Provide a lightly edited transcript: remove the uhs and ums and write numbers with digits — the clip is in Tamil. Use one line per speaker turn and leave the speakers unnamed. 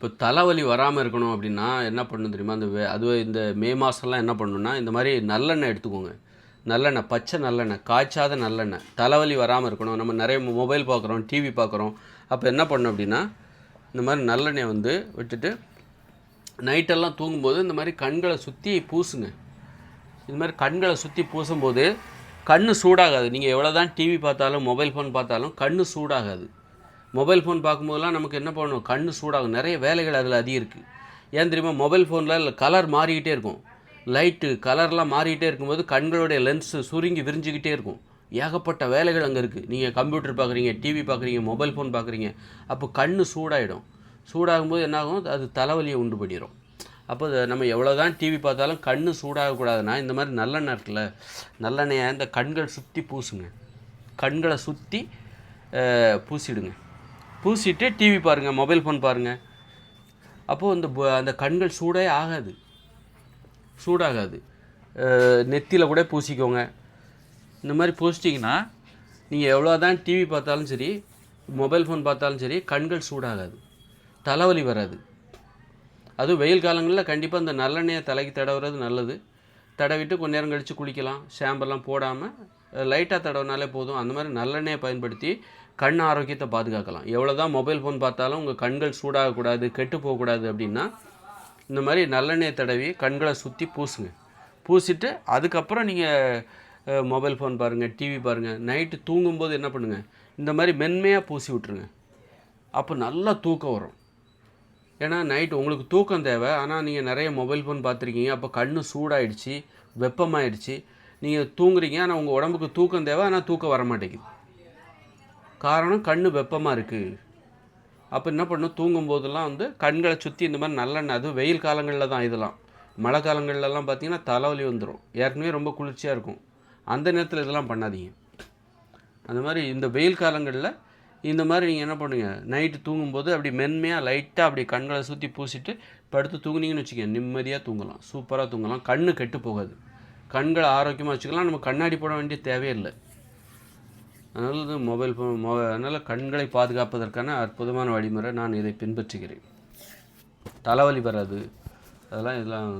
இப்போ தலைவலி வராமல் இருக்கணும் அப்படின்னா என்ன பண்ணணும் தெரியுமா? அதுவே இந்த மே மாதம்லாம் என்ன பண்ணணும்னா, இந்த மாதிரி நல்லெண்ணெய் எடுத்துக்கோங்க. நல்லெண்ணெய், பச்சை நல்லெண்ணெய், காய்ச்சாத நல்லெண்ணெய். தலைவலி வராமல் இருக்கணும். நம்ம நிறைய மொபைல் பார்க்குறோம், டிவி பார்க்குறோம். அப்போ என்ன பண்ணணும் அப்படின்னா, இந்த மாதிரி நல்லெண்ணெயை விட்டுட்டு நைட்டெல்லாம் தூங்கும்போது இந்த மாதிரி கண்களை சுற்றி பூசுங்க. இது மாதிரி கண்களை சுற்றி பூசும்போது கண் சூடாகாது. நீங்கள் எவ்வளோ தான் டிவி பார்த்தாலும் மொபைல் ஃபோன் பார்த்தாலும் கண் சூடாகாது. மொபைல் ஃபோன் பார்க்கும்போதெல்லாம் நமக்கு என்ன பண்ணணும், கண் சூடாகும். நிறைய வேலைகள் அதில் அதிகம் இருக்குது. ஏன் தெரியுமா? மொபைல் ஃபோனில் கலர் மாறிக்கிட்டே இருக்கும். லைட்டு கலர்லாம் மாறிக்கிட்டே இருக்கும்போது கண்களுடைய லென்ஸு சுருங்கி விரிஞ்சிக்கிட்டே இருக்கும். ஏகப்பட்ட வேலைகள் அங்கே இருக்குது. நீங்கள் கம்ப்யூட்டர் பார்க்குறீங்க, டிவி பார்க்குறீங்க, மொபைல் ஃபோன் பார்க்குறீங்க. அப்போ கண் சூடாகிடும். சூடாகும்போது என்னாகும், அது தலைவலியை உண்டு பண்ணிடும். அப்போ நம்ம எவ்வளோ தான் டிவி பார்த்தாலும் கண் சூடாகக்கூடாதுன்னா இந்த மாதிரி நல்லெண்ணெய் இருக்குல்ல, நல்லெண்ணெயை இந்த கண்கள் சுற்றி பூசுங்க. கண்களை சுற்றி பூசிடுங்க. பூசிட்டு டிவி பாருங்கள், மொபைல் ஃபோன் பாருங்கள். அப்போது அந்த கண்கள் சூடாகாது. நெத்தியில் கூட பூசிக்கோங்க. இந்த மாதிரி பூசிட்டிங்கன்னா நீங்கள் எவ்வளோ தான் டிவி பார்த்தாலும் சரி, மொபைல் ஃபோன் பார்த்தாலும் சரி, கண்கள் சூடாகாது, தலைவலி வராது. அதுவும் வெயில் காலங்களில் கண்டிப்பாக இந்த நல்லெண்ணெயை தலைக்கு தடவுறது நல்லது. தடவிட்டு கொஞ்ச நேரம் கழித்து குளிக்கலாம். ஷாம்பெல்லாம் போடாமல் லைட்டாக தடவினாலே போதும். அந்த மாதிரி நல்லெண்ணெயை பயன்படுத்தி கண் ஆரோக்கியத்தை பாதுகாக்கலாம். எவ்வளோ தான் மொபைல் ஃபோன் பார்த்தாலும் உங்கள் கண்கள் சூடாகக்கூடாது, கெட்டு போகக்கூடாது அப்படின்னா இந்த மாதிரி நல்லெண்ணெயை தடவி கண்களை சுற்றி பூசுங்க. பூசிட்டு அதுக்கப்புறம் நீங்கள் மொபைல் ஃபோன் பாருங்கள், டிவி பாருங்கள். நைட்டு தூங்கும்போது என்ன பண்ணுங்கள், இந்த மாதிரி மென்மையாக பூசி விட்ருங்க. அப்போ நல்லா தூக்கம் வரும். ஏன்னா நைட்டு உங்களுக்கு தூக்கம் தேவை. ஆனால் நீங்கள் நிறைய மொபைல் ஃபோன் பார்த்துருக்கீங்க. அப்போ கண் சூடாகிடுச்சு, வெப்பமாகிடுச்சு. நீங்கள் தூங்குறீங்க, ஆனால் உங்கள் உடம்புக்கு தூக்கம் தேவை, ஆனால் தூக்கம் வர மாட்டேங்குது. காரணம் கண் வெப்பமாக இருக்குது. அப்போ என்ன பண்ணணும், தூங்கும்போதெல்லாம் கண்களை சுற்றி இந்த மாதிரி நல்லெண்ணெய். அதுவும் வெயில் காலங்களில் தான் இதெல்லாம். மழை காலங்கள்லாம் பார்த்திங்கன்னா தலைவலி வந்துடும். ஏற்கனவே ரொம்ப குளிர்ச்சியாக இருக்கும். அந்த நேரத்தில் இதெல்லாம் பண்ணாதீங்க. அந்த மாதிரி இந்த வெயில் காலங்களில் இந்த மாதிரி நீங்கள் என்ன பண்ணுங்க, நைட்டு தூங்கும்போது அப்படி மென்மையாக லைட்டாக அப்படி கண்களை சுற்றி பூசிட்டு படுத்து தூங்குனீங்கன்னு வச்சுக்கோங்க, நிம்மதியாக தூங்கலாம், சூப்பராக தூங்கலாம். கண் கெட்டு போகாது. கண்களை ஆரோக்கியமாக வச்சுக்கலாம். நம்ம கண்ணாடி போட வேண்டிய தேவையில்லை. அதனால மொபைல் ஃபோன் அதனால் கண்களை பாதுகாப்பதற்கான அற்புதமான வழிமுறை. நான் இதை பின்பற்றுகிறேன். தலைவலி வராது. இதெல்லாம்